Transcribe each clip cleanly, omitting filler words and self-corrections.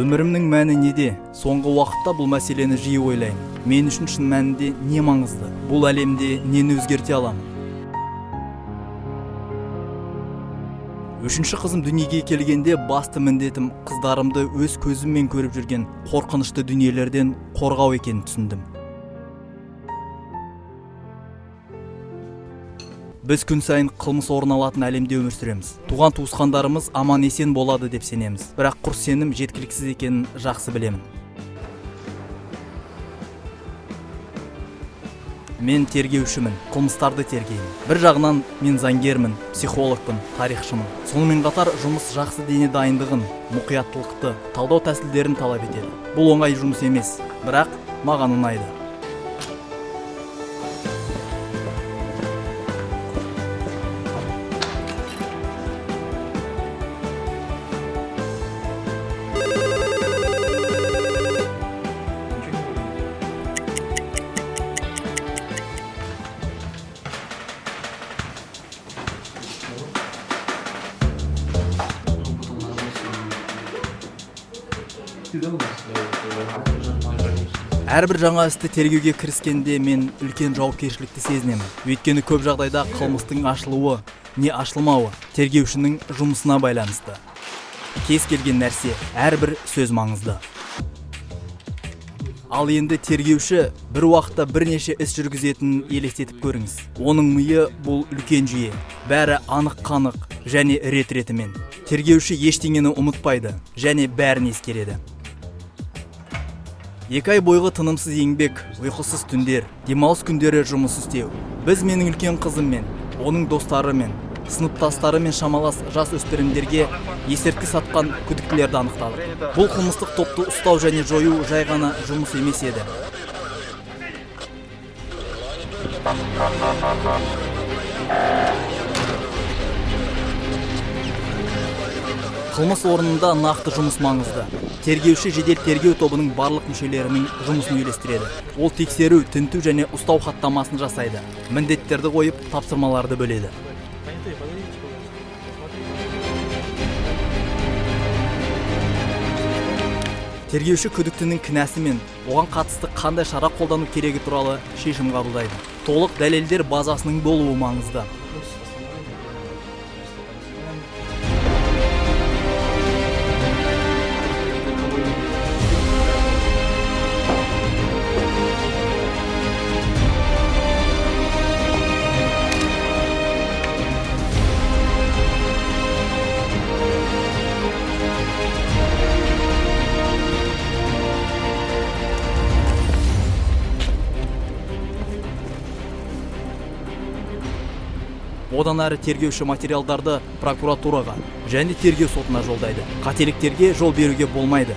Өмірімнің мәні неде? Соңғы уақытта бұл мәселені жиі ойлаймын. Мен үшін шын мәнінде не маңызды? Бұл әлемде нені өзгерте аламын? Үшінші қызым дүниеге келгенде басты міндетім қыздарымды өз көзіммен көріп жүрген қорқынышты дүниелерден қорғау екенін түсіндім. Біз күн сайын қылмыс орын алатын әлемде өмір сүреміз. Туған туысқандарымыз аман есен болады деп сенеміз. Бірақ құр сенім жеткіліксіз екенін жақсы білемін. Мен тергеушімін, қылмыстарды тергеймін. Бір жағынан мен заңгермін, психологпын, тарихшымын. Сонымен қатар жұмыс жақсы дене дайындығын, мұқияттылықты, талдау тәсілдерін талап етеді. Бұл оңай жұмыс емес, бірақ маған ұнайды. Әрбір жаңа істі тергеуге кіріскенде мен үлкен жауапкершілікті сезінемін. Өйткені көп жағдайда қылмыстың ашылуы, не ашылмауы тергеушінің жұмысына байланысты. Кез келген нәрсе, әрбір сөз маңызды. Ал енді тергеуші бір уақытта бірнеше іс жүргізетінін елестетіп көріңіз. Оның миы бұл үлкен жүйе. Бәрі анық-қанық және рет-ретімен. Тергеуші ештеңені ұмытпайды және бәрін ескереді. 2 ай бойғы тынымсыз еңбек, ұйқысыз түндер, демалыс күндері жұмыс істеу. Біз менің үлкен қызыммен, оның достарымен, сыныптастарымен шамалас жас өспірімдерге есірткі сатқан күдіктілерді анықтадық. Бұл қылмыстық топты ұстау және жою жай ғана жұмыс емес еді. Қылмыс орнында нақты жұмыс маңызды. Тергеуші жедел тергеу тобының барлық мүшелерінің жұмысын үйлестіреді. Ол тексеру, тінту және ұстау хаттамасын жасайды. Міндеттерді қойып, тапсырмаларды бөледі. Тергеуші күдіктінің кінәсі мен оған қатысты қандай шара қолдану керегі туралы шешім қабылдайды. Толық дәлелдер базасының болуы маңызды. Одан әрі тергеуші материалдарды прокуратураға және тергеу сотына жолдайды. Қателіктерге жол беруге болмайды.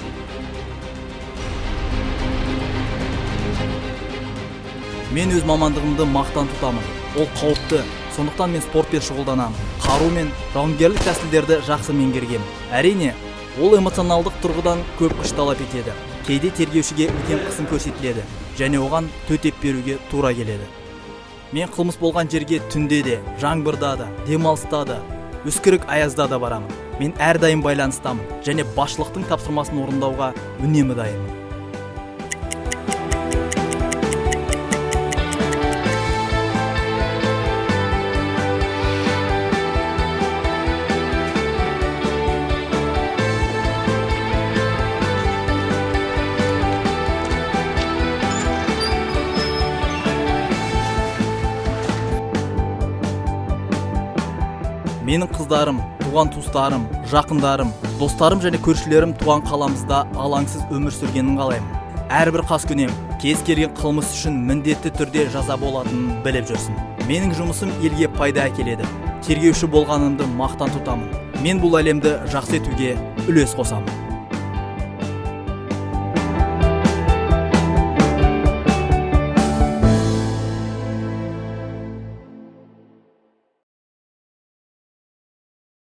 Мен өз мамандығымды мақтан тұтамын. Ол қауіпті, сондықтан мен спортпен шұғылданамын. Қару мен жауынгерлік тәсілдерді жақсы меңгергем. Әрине, ол эмоционалдық тұрғыдан көп күш талап етеді. Кейде тергеушіге үлкен қысым көрсетіледі және оған төтеп беруге тура келеді. Мен қылмыс болған жерге түнде де, жаңбырда да, демалыста да, үскірік аязда да барамын. Мен әрдайым байланыстамын және басшылықтың тапсырмасын орындауға үнемі дайынмын. Менің қыздарым, туған туыстарым, жақындарым, достарым және көршілерім туған қаламызда алаңсыз өмір сүргенін қалаймын. Әрбір қаскүнем кез келген қылмыс үшін міндетті түрде жаза болатынын біліп жүрсін. Менің жұмысым елге пайда әкеледі. Тергеуші болғанымды мақтан тұтамын. Мен бұл әлемді жақсы етуге үлес қосамын.